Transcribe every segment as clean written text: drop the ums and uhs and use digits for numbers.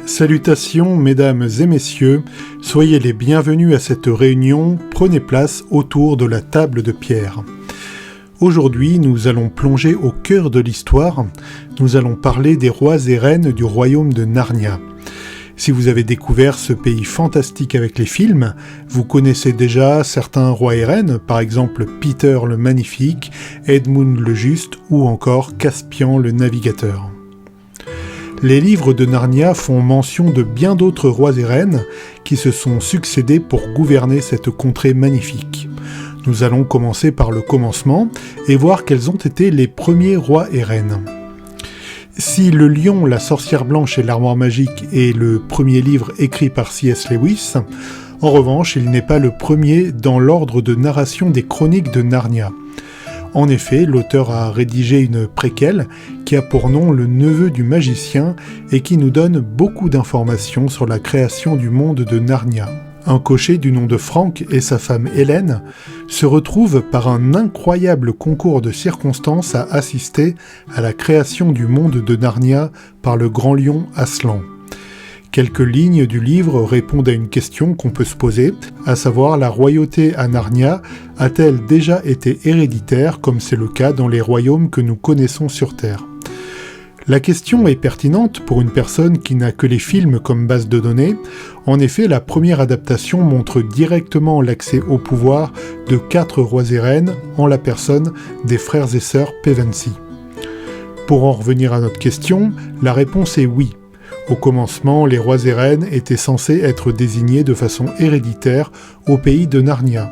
Salutations mesdames et messieurs, soyez les bienvenus à cette réunion, prenez place autour de la table de pierre. Aujourd'hui, nous allons plonger au cœur de l'histoire, nous allons parler des rois et reines du royaume de Narnia. Si vous avez découvert ce pays fantastique avec les films, vous connaissez déjà certains rois et reines, par exemple Peter le Magnifique, Edmund le Juste ou encore Caspian le Navigateur. Les livres de Narnia font mention de bien d'autres rois et reines qui se sont succédés pour gouverner cette contrée magnifique. Nous allons commencer par le commencement et voir quels ont été les premiers rois et reines. Si Le Lion, la sorcière blanche et l'armoire magique est le premier livre écrit par C.S. Lewis, en revanche, il n'est pas le premier dans l'ordre de narration des chroniques de Narnia. En effet, l'auteur a rédigé une préquelle qui a pour nom Le Neveu du Magicien et qui nous donne beaucoup d'informations sur la création du monde de Narnia. Un cocher du nom de Frank et sa femme Hélène se retrouvent par un incroyable concours de circonstances à assister à la création du monde de Narnia par le grand lion Aslan. Quelques lignes du livre répondent à une question qu'on peut se poser, à savoir la royauté à Narnia a-t-elle déjà été héréditaire comme c'est le cas dans les royaumes que nous connaissons sur Terre ? La question est pertinente pour une personne qui n'a que les films comme base de données. En effet, la première adaptation montre directement l'accès au pouvoir de 4 rois et reines en la personne des frères et sœurs Pevensie. Pour en revenir à notre question, la réponse est oui. Au commencement, les rois et reines étaient censés être désignés de façon héréditaire au pays de Narnia.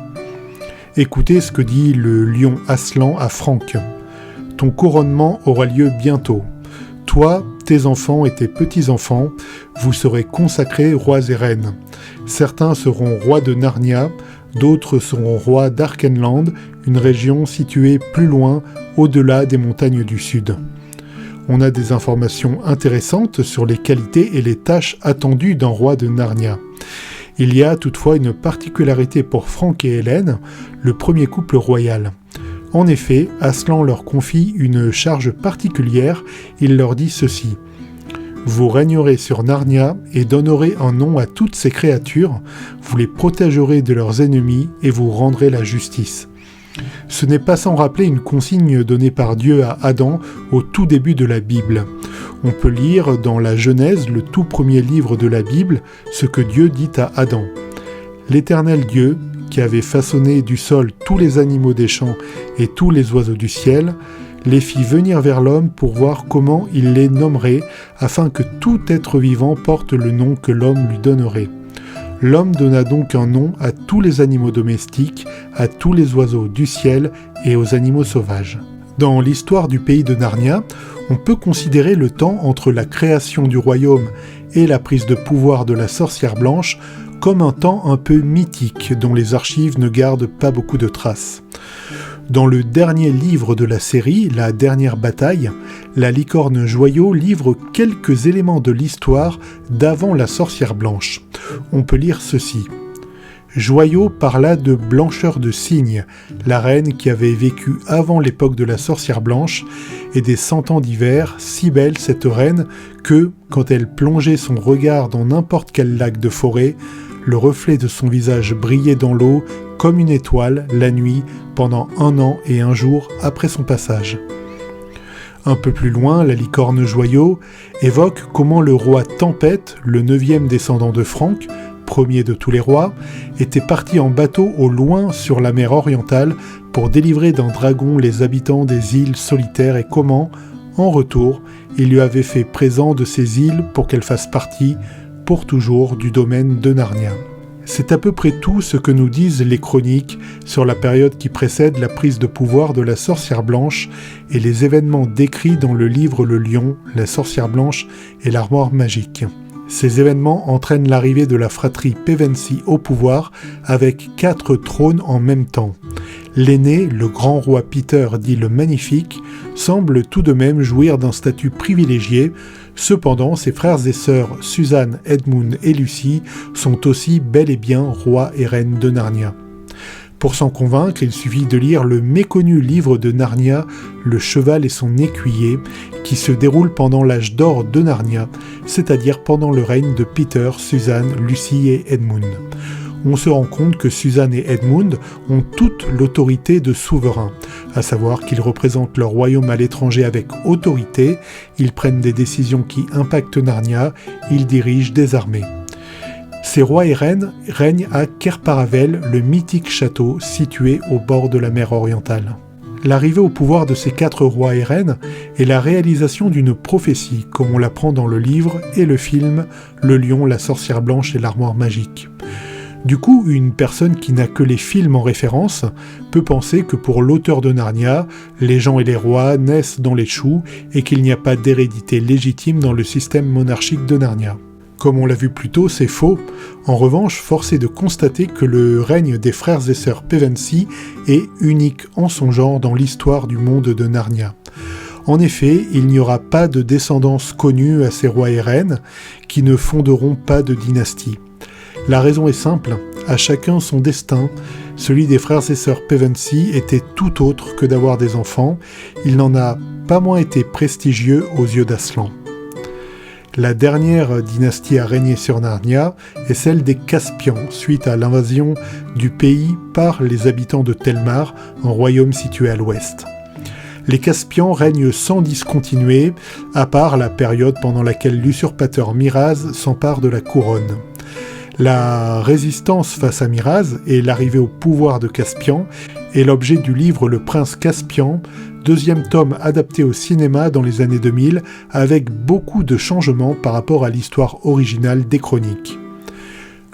Écoutez ce que dit le lion Aslan à Frank. « Ton couronnement aura lieu bientôt. Toi, tes enfants et tes petits-enfants, vous serez consacrés rois et reines. Certains seront rois de Narnia, d'autres seront rois d'Arkenland, une région située plus loin, au-delà des montagnes du sud. » On a des informations intéressantes sur les qualités et les tâches attendues d'un roi de Narnia. Il y a toutefois une particularité pour Frank et Hélène, le premier couple royal. En effet, Aslan leur confie une charge particulière, il leur dit ceci. « Vous régnerez sur Narnia et donnerez un nom à toutes ces créatures, vous les protégerez de leurs ennemis et vous rendrez la justice. » Ce n'est pas sans rappeler une consigne donnée par Dieu à Adam au tout début de la Bible. On peut lire dans la Genèse, le tout premier livre de la Bible, ce que Dieu dit à Adam. « L'Éternel Dieu, qui avait façonné du sol tous les animaux des champs et tous les oiseaux du ciel, les fit venir vers l'homme pour voir comment il les nommerait, afin que tout être vivant porte le nom que l'homme lui donnerait. L'homme donna donc un nom à tous les animaux domestiques, à tous les oiseaux du ciel et aux animaux sauvages. » Dans l'histoire du pays de Narnia, on peut considérer le temps entre la création du royaume et la prise de pouvoir de la sorcière blanche comme un temps un peu mythique dont les archives ne gardent pas beaucoup de traces. Dans le dernier livre de la série, La Dernière Bataille, la licorne Joyau livre quelques éléments de l'histoire d'avant la sorcière blanche. On peut lire ceci. Joyau parla de Blancheur de Cygne, la reine qui avait vécu avant l'époque de la sorcière blanche, et des 100 ans d'hiver, si belle cette reine que, quand elle plongeait son regard dans n'importe quel lac de forêt, le reflet de son visage brillait dans l'eau comme une étoile la nuit pendant 1 an et 1 jour après son passage. Un peu plus loin, la licorne Joyau évoque comment le roi Tempête, le 9e descendant de Frank, premier de tous les rois, était parti en bateau au loin sur la mer orientale pour délivrer d'un dragon les habitants des îles solitaires et comment, en retour, il lui avait fait présent de ces îles pour qu'elles fassent partie, pour toujours, du domaine de Narnia. C'est à peu près tout ce que nous disent les chroniques sur la période qui précède la prise de pouvoir de la sorcière blanche et les événements décrits dans le livre Le Lion, la sorcière blanche et l'armoire magique. Ces événements entraînent l'arrivée de la fratrie Pevensie au pouvoir avec 4 trônes en même temps. L'aîné, le grand roi Peter dit le Magnifique, semble tout de même jouir d'un statut privilégié. Cependant, ses frères et sœurs Suzanne, Edmund et Lucy sont aussi bel et bien rois et reines de Narnia. Pour s'en convaincre, il suffit de lire le méconnu livre de Narnia, Le cheval et son écuyer, qui se déroule pendant l'âge d'or de Narnia, c'est-à-dire pendant le règne de Peter, Susan, Lucy et Edmund. On se rend compte que Susan et Edmund ont toute l'autorité de souverains, à savoir qu'ils représentent leur royaume à l'étranger avec autorité, ils prennent des décisions qui impactent Narnia, ils dirigent des armées. Ces rois et reines règnent à Cair Paravel, le mythique château situé au bord de la mer orientale. L'arrivée au pouvoir de ces 4 rois et reines est la réalisation d'une prophétie, comme on l'apprend dans le livre et le film Le lion, la sorcière blanche et l'armoire magique. Du coup, une personne qui n'a que les films en référence peut penser que pour l'auteur de Narnia, les gens et les rois naissent dans les choux et qu'il n'y a pas d'hérédité légitime dans le système monarchique de Narnia. Comme on l'a vu plus tôt, c'est faux. En revanche, force est de constater que le règne des frères et sœurs Pevensie est unique en son genre dans l'histoire du monde de Narnia. En effet, il n'y aura pas de descendance connue à ces rois et reines qui ne fonderont pas de dynastie. La raison est simple, à chacun son destin. Celui des frères et sœurs Pevensie était tout autre que d'avoir des enfants. Il n'en a pas moins été prestigieux aux yeux d'Aslan. La dernière dynastie à régner sur Narnia est celle des Caspians, suite à l'invasion du pays par les habitants de Telmar, un royaume situé à l'ouest. Les Caspians règnent sans discontinuer, à part la période pendant laquelle l'usurpateur Miraz s'empare de la couronne. La résistance face à Miraz et l'arrivée au pouvoir de Caspian est l'objet du livre Le Prince Caspian, deuxième tome adapté au cinéma dans les années 2000, avec beaucoup de changements par rapport à l'histoire originale des chroniques.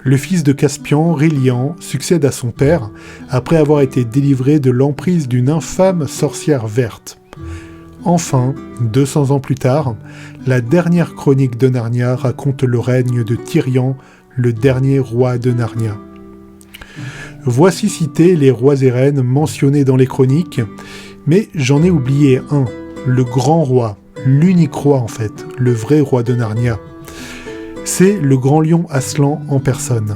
Le fils de Caspian, Rilian, succède à son père, après avoir été délivré de l'emprise d'une infâme sorcière verte. Enfin, 200 ans plus tard, la dernière chronique de Narnia raconte le règne de Tirian, le dernier roi de Narnia. Voici cités les rois et reines mentionnés dans les chroniques, mais j'en ai oublié un, le grand roi, l'unique roi en fait, le vrai roi de Narnia. C'est le grand lion Aslan en personne.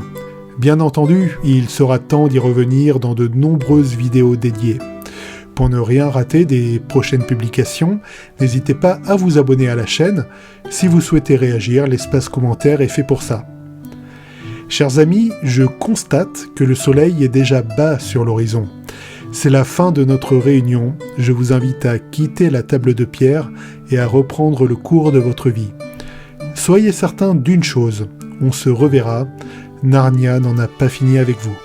Bien entendu, il sera temps d'y revenir dans de nombreuses vidéos dédiées. Pour ne rien rater des prochaines publications, n'hésitez pas à vous abonner à la chaîne. Si vous souhaitez réagir, l'espace commentaire est fait pour ça. Chers amis, je constate que le soleil est déjà bas sur l'horizon. C'est la fin de notre réunion. Je vous invite à quitter la table de pierre et à reprendre le cours de votre vie. Soyez certains d'une chose, on se reverra. Narnia n'en a pas fini avec vous.